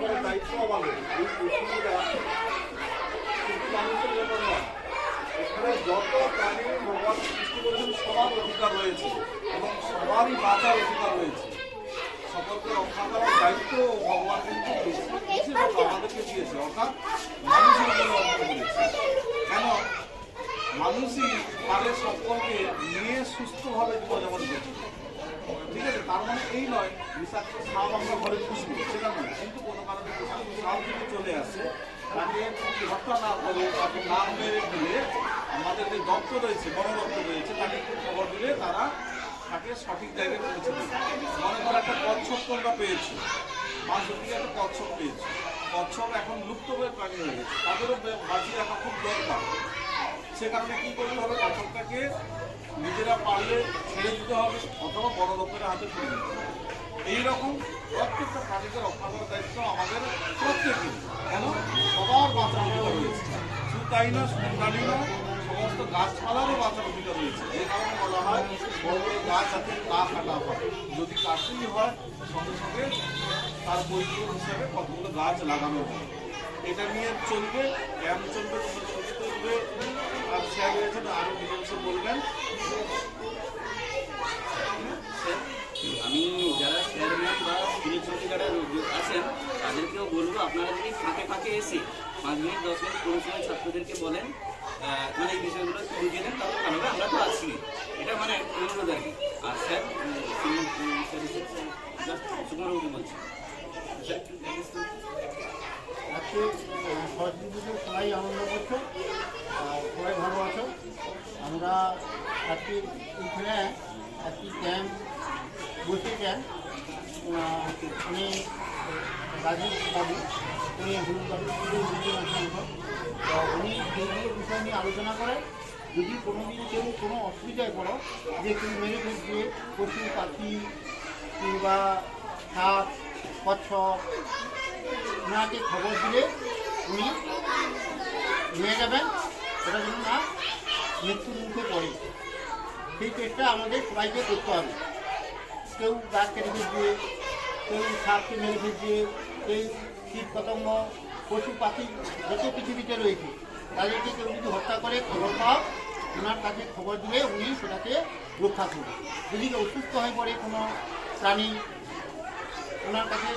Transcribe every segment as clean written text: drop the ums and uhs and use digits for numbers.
করার দায়িত্ব আমাদের। এই পৃথিবীটা কিন্তু মানুষের জন্য নয়, এখানে যত প্রাণী ভগবান সৃষ্টি করেছেন সবার অধিকার রয়েছে এবং সবারই বাঁচার অধিকার রয়েছে। সকলকে রক্ষা করার দায়িত্ব ভগবান কিন্তু আমাদেরকে দিয়েছে, অর্থাৎ মানুষের জন্য অর্পণ করেছে। কেন? মানুষই পারে সকলকে নিয়ে সুস্থভাবে জীবনযাপন করছে। ঠিক আছে, তার মানে এই নয় বিষাক্ত সাপ আমরা ঘরে পুষবো, সেটা নয়। কিন্তু কোনো কারণে বিষাক্ত সাপ যদি চলে আসে, তাকে হত্যা না করে, তাকে না মেরে দিলে আমাদের যে দপ্তর রয়েছে, বড় দপ্তর রয়েছে, তাকে খবর দিলে তারা তাকে সঠিক জায়গায় পৌঁছে দেবে। মনে করো একটা কচ্ছপ তোমরা পেয়েছো, মানুষের দিকে একটা কচ্ছপ পেয়েছো, কচ্ছপ এখন লুপ্ত হয়ে প্রাণী হয়ে গেছে, তাদেরও বাঁচিয়ে রাখা খুব দরকার। সে কারণে কী করতে হবে, কচ্ছপটাকে নিজেরা পারলে ছেড়ে দিতে হবে অথবা বড় লোকের হাতে তুলে দিতে হবে। এইরকম প্রত্যেকটা প্রাণীকে রক্ষা করার দায়িত্ব আমাদের প্রত্যেকের। কেন? সবার বাঁচার অধিকার রয়েছে, শুধু তাই না, প্রাণী না, সমস্ত গাছপালারও বাঁচার অধিকার রয়েছে। যে কারণে বলা হয় বড় বড় গাছ যাতে না কাটা হয়, যদি কাটতেই হয় সঙ্গে সঙ্গে তার পরিপূরক হিসাবে কতগুলো গাছ লাগানো হয়। এটা নিয়ে চলবে, ক্যাম্প চলবে, তোমরা ছবি তুলবে, আর স্যার রয়েছেন আরও ডিটেলসে বলবেন। আমি যারা চেয়ারম্যান বা স্পিরিচুয়ালিটি যারা আছেন তাদেরকেও বলবো, আপনারা যদি ফাঁকে ফাঁকে এসে 5 মিনিট 10 মিনিট কোনো সময় ছাত্রদেরকে বলেন, মানে এই বিষয়গুলো বুঝিয়ে দেন, তাহলে ভালো হবে। আমরা তো আছি, এটা মানে অনুরোধ আর কি। আর স্যার সুকুমারবাবু বলছি, আজকে সরস্বতী পুজো সবাই আনন্দ করছো, সবাই ভালো আছো। আমরা আজকে এখানে একটি ক্যাম্প বসেছেন, উনি রাজীব বাবু, উনি হলুদ বাবু তো উনি এইগুলো বিষয় নিয়ে আলোচনা করেন। যদি কোনো দিন কেউ কোনো অসুবিধায় পড়ো, যে কেউ মেরে ফেলছে পশু পাখি কিংবা সাপ কচ্ছপ, ওনাকে খবর দিলে উনি নিয়ে যাবেন, এটা যেন না মৃত্যুর মুখে পড়ে। সেই চেষ্টা আমাদের সবাইকে করতে হবে। কেউ গাছ কেটে ফেলছে, কেউ সাপকে মেরে ফেলছে, কেউ কীট পতঙ্গ পশু পাখি যত পৃথিবীতে রয়েছে তাদেরকে কেউ যদি হত্যা করে খবর পাও, ওনার কাছে খবর দিলে উনি সেটাকে রক্ষা করবে। যদি অসুস্থ হয়ে পড়ে কোনো প্রাণী, ওনার কাছে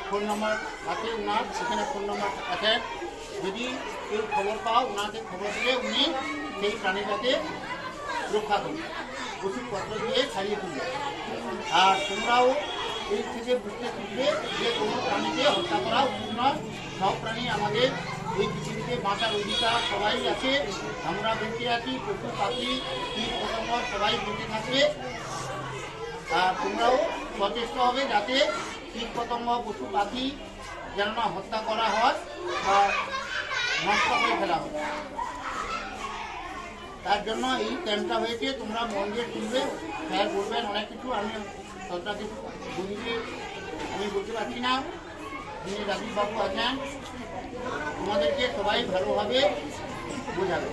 ফোন নম্বর আছে, ওনার সেখানে ফোন নম্বর আছে, যদি কেউ খবর পাও ওনাকে খবর দিলে উনি সেই প্রাণীটাকে রক্ষা করবে, ওষুধপত্র দিয়ে ছাড়িয়ে তুলবে। আর তোমরাও এই থেকে বুঝতে শিখবে যে কোনো প্রাণীকে হত্যা করা উচিত নয়। সব প্রাণী আমাদের এই পৃথিবীতে বাঁচার অধিকার সবাই আছে, আমরা বেঁচে আছি, পশু পাখি কীট পতঙ্গ সবাই বেঁচে থাকবে। আর তোমরাও সচেষ্ট হবে যাতে কীট পতঙ্গ পশু পাখি যেন না হত্যা করা হয় বা নষ্ট করে ফেলা হয়। তার জন্য এই ক্যাম্পটা হয়েছে, তোমরা মন দিয়ে শুনবে। স্যার বলবেন অনেক কিছু, আমি সবটা কিছু বুঝিয়ে আমি বলতে পারছি না। যিনি রাজীববাবু আছেন তোমাদেরকে সবাই ভালোভাবে বোঝাবে।